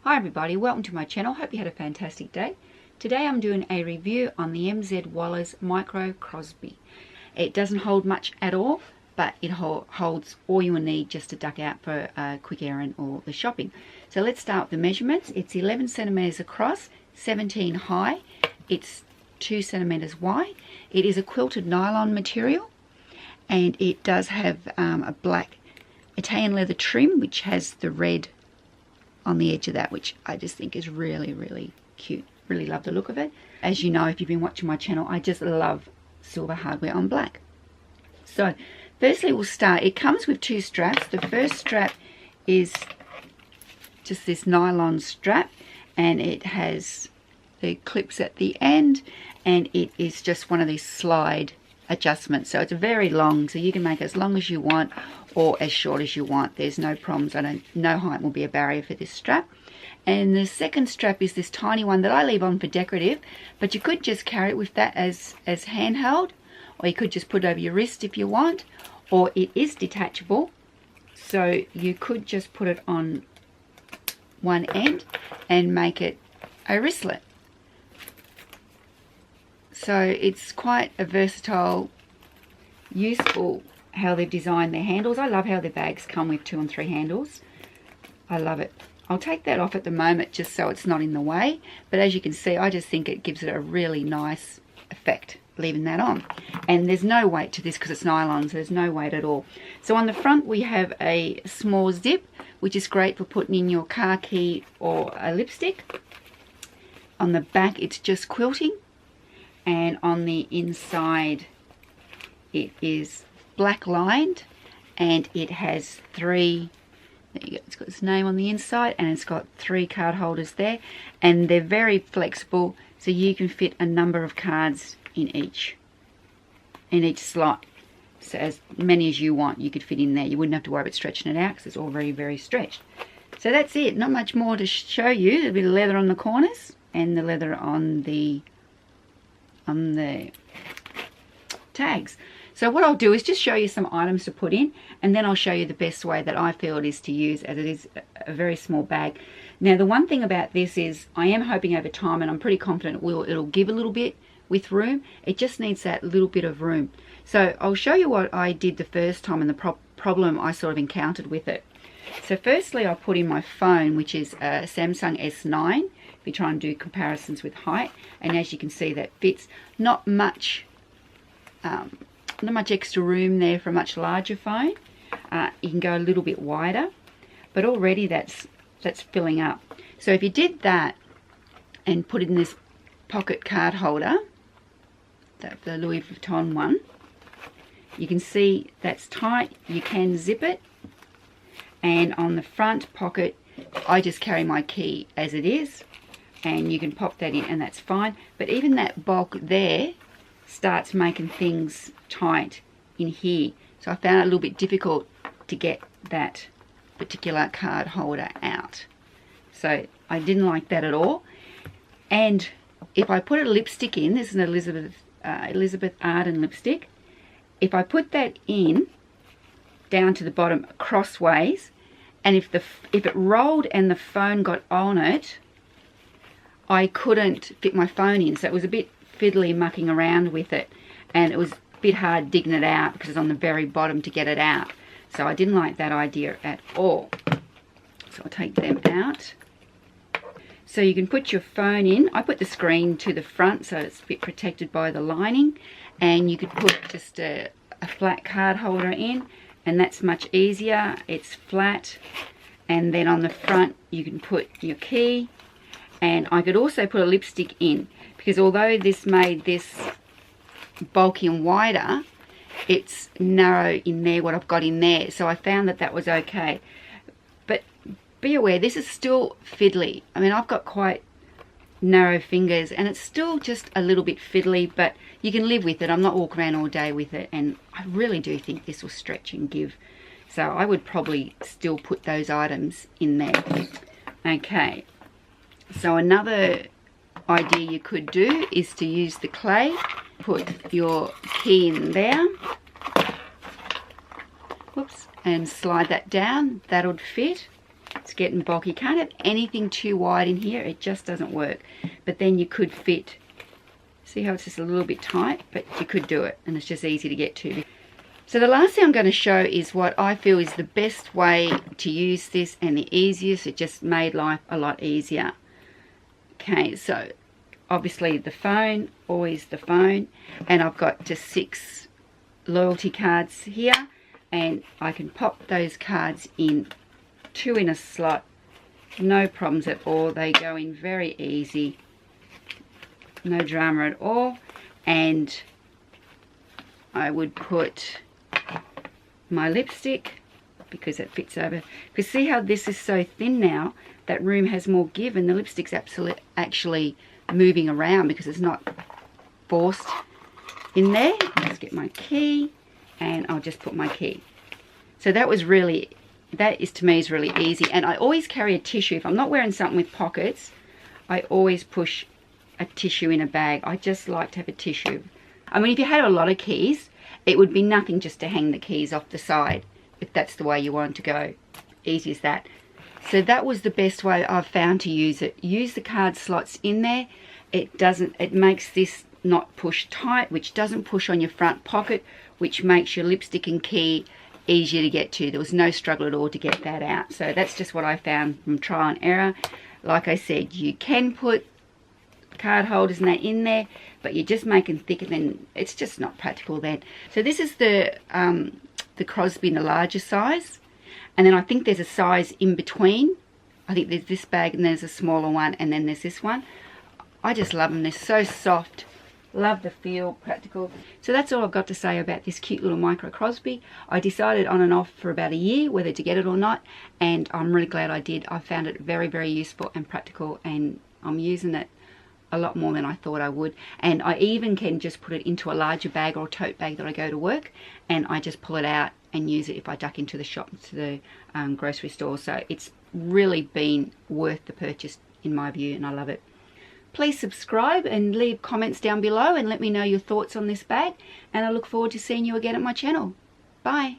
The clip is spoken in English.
Hi everybody, welcome to my channel. Hope you had a fantastic day. Today I'm doing a review on the MZ Wallace Micro Crosby. It doesn't hold much at all, but it holds all you will need just to duck out for a quick errand or the shopping. So let's start with the measurements. It's 11 centimeters across, 17 high. It's 2 centimeters wide. It is a quilted nylon material, and it does have a black Italian leather trim, which has the red on the edge of that, which I just think is really cute. Really love the look of it. As you know, if you've been watching my channel, I just love silver hardware on black. So firstly we'll start, it comes with two straps. The first strap is just this nylon strap, and it has the clips at the end, and it is just one of these slide adjustments. So it's very long, so you can make it as long as you want or as short as you want. There's no problems. No height will be a barrier for this strap. And the second strap is this tiny one that I leave on for decorative, but you could just carry it with that as handheld, or you could just put it over your wrist if you want, or it is detachable, so you could just put it on one end and make it a wristlet. So it's quite a versatile, useful how they've designed their handles. I love how their bags come with 2 and 3 handles. I love it. I'll take that off at the moment just so it's not in the way, but as you can see, I just think it gives it a really nice effect leaving that on. And there's no weight to this because it's nylon, so there's no weight at all. So on the front we have a small zip, which is great for putting in your car key or a lipstick. On the back it's just quilting, and on the inside it is black lined, and it has 3, there you go, it's got its name on the inside, and it's got 3 card holders there, and they're very flexible, so you can fit a number of cards in each slot. So as many as you want you could fit in there. You wouldn't have to worry about stretching it out because it's all very stretched. So that's it, not much more to show you. There'll be the leather on the corners and the leather on the tags. So what I'll do is just show you some items to put in, and then I'll show you the best way that I feel it is to use, as it is a very small bag. Now the one thing about this is I am hoping over time, and I'm pretty confident it'll give a little bit with room. It just needs that little bit of room. So I'll show you what I did the first time and the problem I sort of encountered with it. So firstly I put in my phone, which is a Samsung S9, if you try and do comparisons with height, and as you can see that fits. Not much extra room there for a much larger phone. You can go a little bit wider, but already that's filling up. So if you did that and put it in this pocket card holder, the Louis Vuitton one, you can see that's tight. You can zip it, and on the front pocket I just carry my key as it is, and you can pop that in and that's fine. But even that bulk there starts making things tight in here, so I found it a little bit difficult to get that particular card holder out. So I didn't like that at all. And if I put a lipstick in, this is an Elizabeth Arden lipstick, if I put that in down to the bottom crossways, and if it rolled and the phone got on it, I couldn't fit my phone in, so it was a bit fiddly mucking around with it, and it was a bit hard digging it out because it's on the very bottom to get it out. So I didn't like that idea at all. So I'll take them out. So you can put your phone in. I put the screen to the front so it's a bit protected by the lining, and you could put just a flat card holder in, and that's much easier. It's flat, and then on the front you can put your key. And I could also put a lipstick in, because although this made this bulky and wider, it's narrow in there, what I've got in there. So I found that was okay. But be aware, this is still fiddly. I mean, I've got quite narrow fingers, and it's still just a little bit fiddly, but you can live with it. I'm not walking around all day with it, and I really do think this will stretch and give. So I would probably still put those items in there. Okay. So another idea you could do is to use the clay. Put your key in there. Whoops. And slide that down. That would fit. It's getting bulky. You can't have anything too wide in here. It just doesn't work. But then you could fit, see how it's just a little bit tight, but you could do it, and it's just easy to get to. So the last thing I'm going to show is what I feel is the best way to use this and the easiest. It just made life a lot easier. Okay, so obviously the phone, always the phone, and I've got just 6 loyalty cards here, and I can pop those cards in, 2 in a slot, no problems at all. They go in very easy, no drama at all. And I would put my lipstick, because it fits over, because see how this is so thin now, that room has more give, and the lipstick's actually moving around because it's not forced in there. Let's get my key, and I'll just put my key. So that was really, that is to me is really easy. And I always carry a tissue. If I'm not wearing something with pockets, I always push a tissue in a bag. I just like to have a tissue. I mean, if you had a lot of keys, it would be nothing just to hang the keys off the side, if that's the way you want to go. Easy as that. So that was the best way I've found to use it. Use the card slots in there. It makes this not push tight, which doesn't push on your front pocket, which makes your lipstick and key easier to get to. There was no struggle at all to get that out. So that's just what I found from trial and error. Like I said, you can put card holders and that in there, but you're just making thicker, then it's just not practical then. So this is the Crosby in the larger size, and then I think there's a size in between. I think there's this bag and there's a smaller one, and then there's this one. I just love them. They're so soft. Love the feel, practical. So that's all I've got to say about this cute little micro Crosby. I decided on and off for about a year whether to get it or not, and I'm really glad I did. I found it very, very useful and practical, and I'm using it a lot more than I thought I would. And I even can just put it into a larger bag or a tote bag that I go to work, and I just pull it out and use it if I duck into the shop, to the grocery store. So it's really been worth the purchase in my view, and I love it. Please subscribe and leave comments down below and let me know your thoughts on this bag, and I look forward to seeing you again at my channel. Bye.